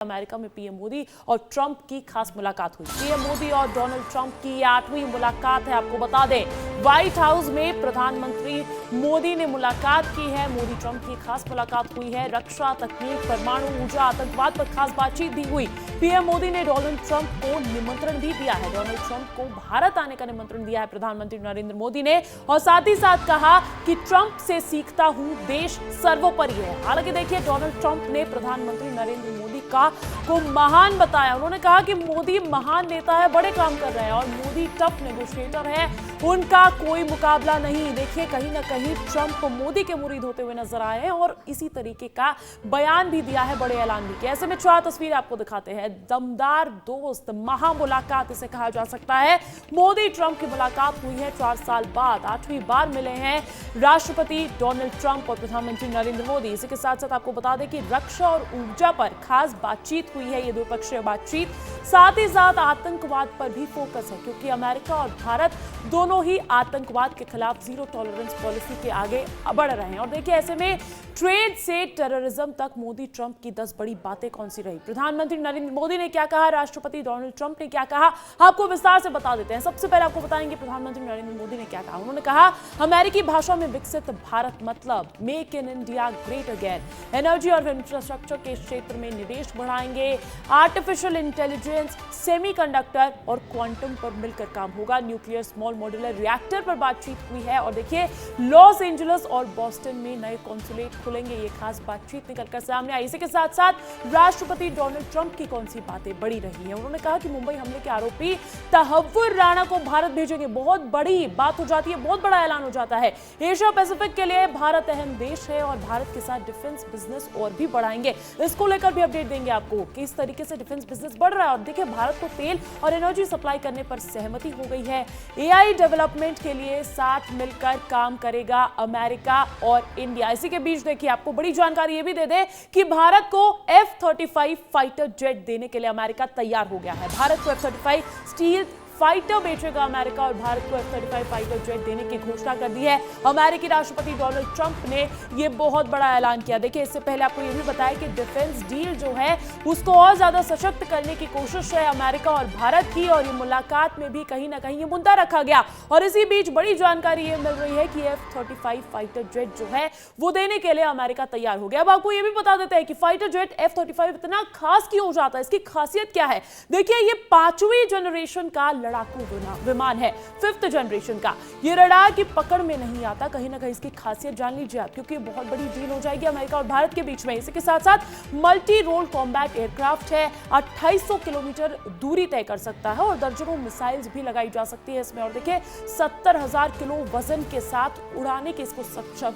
America में PM Modi और Trump की खास मुलाकात हुई। पीएम मोदी और डोनाल्ड ट्रंप की 8वीं मुलाकात है। आपको बता दें, व्हाइट हाउस में प्रधानमंत्री मोदी ने मुलाकात की है। मोदी ट्रंप की खास मुलाकात हुई है। रक्षा, तकनीक, परमाणु ऊर्जा, आतंकवाद पर खास बातचीत भी हुई। पीएम मोदी ने डोनाल्ड ट्रंप को निमंत्रण भी दिया है। डोनाल्ड ट्रंप को भारत आने का निमंत्रण दिया है प्रधानमंत्री नरेंद्र मोदी ने, और साथ ही साथ कहा कि ट्रंप से सीखता हूं, देश सर्वोपरि है। हालांकि देखिए, डोनाल्ड ट्रंप ने प्रधानमंत्री नरेंद्र मोदी को महान बताया। उन्होंने कहा कि मोदी महान नेता है, बड़े काम कर रहे हैं और मोदी टफ नेगोशिएटर है, उनका कोई मुकाबला नहीं। देखिए, कहीं ना कहीं ट्रंप मोदी के मुरीद होते हुए नजर आए हैं और इसी तरीके का बयान भी दिया है, बड़े ऐलान भी किया। ऐसे में 4 तस्वीरें आपको दिखाते हैं। दमदार दोस्त, महा मुलाकात इसे कहा जा सकता है। मोदी ट्रंप की मुलाकात हुई है 4 साल बाद। 8वीं बार मिले हैं राष्ट्रपति डोनाल्ड ट्रंप और प्रधानमंत्री नरेंद्र मोदी। इसी के साथ साथ आपको बता दें कि रक्षा और ऊर्जा पर खास बातचीत हुई है, ये द्विपक्षीय बातचीत। साथ ही साथ आतंकवाद पर भी फोकस है, क्योंकि अमेरिका और भारत दोनों ही आतंकवाद के खिलाफ जीरो टॉलरेंस पॉलिसी के आगे बढ़ रहे हैं। और देखिए, ऐसे में ट्रेड से टेररिज्म तक मोदी ट्रंप की 10 बड़ी बातें कौन सी रही। प्रधानमंत्री नरेंद्र मोदी ने क्या कहा, राष्ट्रपति डोनाल्ड ट्रंप ने क्या कहा, आपको विस्तार से बता देते हैं। सबसे पहले आपको बताएंगे प्रधानमंत्री नरेंद्र मोदी ने क्या कहा। उन्होंने कहा, अमेरिकी भाषा में विकसित भारत मतलब make in India great again. Energy और इंफ्रास्ट्रक्चर के क्षेत्र में निवेश बढ़ाएंगे। आर्टिफिशियल इंटेलिजेंस, सेमीकंडक्टर और क्वांटम पर मिलकर काम होगा। न्यूक्लियर स्मॉल मॉड्यूलर रिएक्टर पर बातचीत हुई है। और देखिए, लॉस एंजलिस और बॉस्टन में नए कॉन्सुलेट खुलेंगे। ये खास बातचीत निकल कर सामने आई। इसी के साथ साथ राष्ट्रपति डोनाल्ड ट्रंप की कौन सी बातें बड़ी रही है। उन्होंने कहा कि मुंबई हमले के आरोपी तहव्वुर राणा को भारत भेजेंगे। बहुत बड़ी बात हो जाती है, बहुत बड़ा ऐलान हो जाता है। एशिया पैसिफिक के लिए भारत अहम देश है और भारत के साथ डिफेंस बिजनेस और भी बढ़ाएंगे। इसको लेकर भी अपडेट देंगे आपको, किस तरीके से डिफेंस बिजनेस बढ़ रहा है। और देखिए, भारत को तेल और एनर्जी सप्लाई करने पर सहमति हो गई है। एआई डेवलपमेंट के लिए साथ मिलकर काम करेगा अमेरिका और इंडिया। इसी के बीच देखिए, आपको बड़ी जानकारी ये भी दे दे कि भारत को F-35 फाइटर जेट देने के लिए अमेरिका तैयार हो गया है। भारत को F-35 स्टील फाइटर बेचेगा अमेरिका और भारत को F-35 फाइटर जेट देने की घोषणा कर दी है अमेरिकी राष्ट्रपति डोनाल्ड ट्रंप ने। ये बहुत बड़ा ऐलान किया। देखिए, इससे पहले आपको ये भी बताया कि डिफेंस डील जो है उसको और ज्यादा सशक्त करने की कोशिश है अमेरिका और भारत की, और ये मुलाकात में भी कहीं ना कहीं ये मुद्दा रखा गया। और इसी बीच बड़ी जानकारी ये मिल रही है कि F-35 फाइटर जेट जो है वो देने के लिए अमेरिका तैयार हो गया। अब आपको ये भी बता देते हैं कि फाइटर जेट F-35 इतना खास क्यों हो जाता है, इसकी खासियत क्या है। देखिए, ये 5वीं जनरेशन का लड़ाकू विमान है, 5th जनरेशन का। ये रडार की पकड़ में नहीं आता। कहीं ना कहीं इसकी खासियत जान लीजिए आप, क्योंकि बहुत बड़ी डील हो जाएगी अमेरिका और भारत के बीच में। इसी के साथ साथ मल्टी रोल कॉम्बैट एयरक्राफ्ट है, 2800 किलोमीटर दूरी तय कर सकता है और दर्जनों मिसाइल्स भी लगाई जा सकती है इसमें। और देखिए, 70,000 किलो वजन के साथ उड़ाने के इसको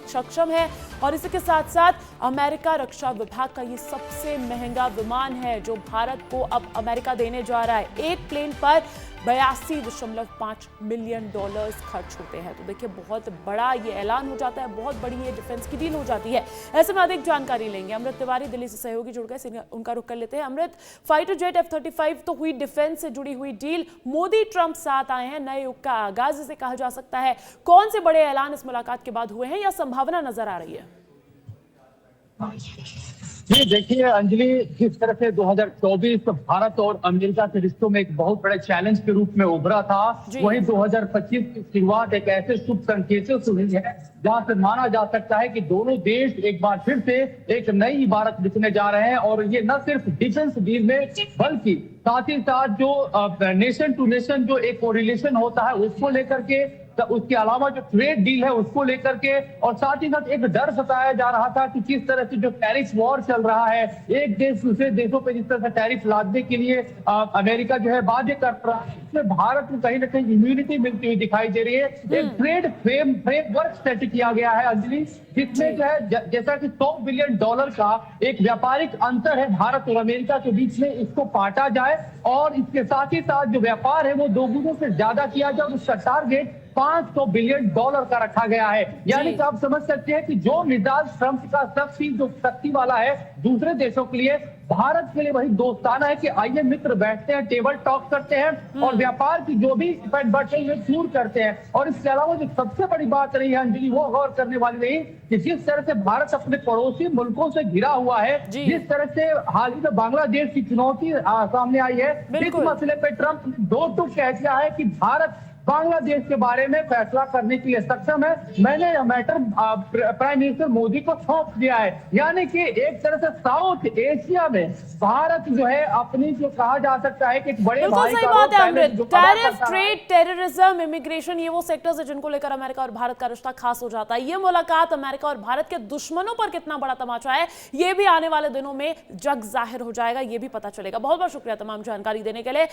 सक्षम है। और इसी के साथ साथ अमेरिका रक्षा विभाग का ये सबसे महंगा विमान है जो भारत को अब अमेरिका देने जा रहा है। एक प्लेन पर $82.5 मिलियन खर्च होते हैं। तो देखिए, बहुत बड़ा ये ऐलान हो जाता है, बहुत बड़ी ये डिफेंस की डील हो जाती है। ऐसे में अधिक जानकारी लेंगे। अमृत तिवारी दिल्ली से सहयोगी जुड़ गए, उनका रुख कर लेते हैं। अमृत, फाइटर जेट F-35 तो हुई डिफेंस से जुड़ी हुई डील, मोदी ट्रंप साथ आए हैं, नए युग का आगाज इसे कहा जा सकता है। कौन से बड़े ऐलान इस मुलाकात के बाद हुए हैं या संभावना नजर आ रही है? जी देखिए अंजलि, जिस तरह से 2024 भारत और अमेरिका के रिश्तों में एक बहुत बड़े चैलेंज के रूप में उभरा था, वहीं 2025 की शुरुआत एक ऐसे शुभ संकेतों से हुई है जहां से माना जा सकता है कि दोनों देश एक बार फिर से एक नई इबारत लिखने जा रहे हैं। और ये न सिर्फ डिफेंस डील में, बल्कि साथ ही साथ जो नेशन टू नेशन जो एक कोरिलेशन होता है उसको लेकर के, उसके अलावा जो ट्रेड डील है उसको लेकर के, और साथ ही साथ एक डर सताया जा रहा था कि किस तरह से जो टैरिफ वॉर चल रहा है, एक देश दूसरे देशों पे जिस तरह से टैरिफ लादने के लिए अमेरिका जो है बाध्य कर रहा है, इसमें भारत को कहीं ना कहीं इम्यूनिटी मिलती हुई दिखाई दे रही है। एक ट्रेड फ्रेमवर्क सेट किया गया है अंजलि, जिसमें जो है जैसा कि $100 बिलियन का एक व्यापारिक अंतर है भारत और अमेरिका के बीच में, इसको पाटा जाए और इसके साथ ही साथ जो व्यापार है वो 2 गुने से ज्यादा किया जाए। उसका टारगेट $500 बिलियन का रखा गया है। यानी कि आप समझ सकते हैं कि जो मिजाज ट्रंप का जो शक्ति वाला है दूसरे देशों के लिए, भारत के लिए वही दोस्ताना है कि आइए मित्र बैठते हैं, टेबल टॉक करते हैं और व्यापार की जो भी बटन में दूर करते हैं। और इसके अलावा जो सबसे बड़ी बात रही है अंजलि, वो गौर करने वाली रही कि जिस तरह से भारत अपने पड़ोसी मुल्कों से घिरा हुआ है, जिस तरह से हाल ही में बांग्लादेश की चुनौती सामने आई है, इस मसले पे ट्रंप ने दो टूक कह दिया है कि भारत बांग्लादेश के बारे में फैसला करने के लिए सक्षम है। मैंने यह मैटर प्राइम मिनिस्टर मोदी को सौंप दिया है। यानी कि एक तरह से साउथ एशिया में भारत जो है अपनी, जो कहा जा सकता है कि एक बड़े भाई सही बात है अमृत। टैरिफ, ट्रेड, टेररिज्म, इमिग्रेशन, ये वो सेक्टर्स है जिनको लेकर अमेरिका और भारत का रिश्ता खास हो जाता है। ये मुलाकात अमेरिका और भारत के दुश्मनों पर कितना बड़ा तमाचा है, ये भी आने वाले दिनों में जग जाहिर हो जाएगा, ये भी पता चलेगा। बहुत बहुत शुक्रिया तमाम जानकारी देने के लिए।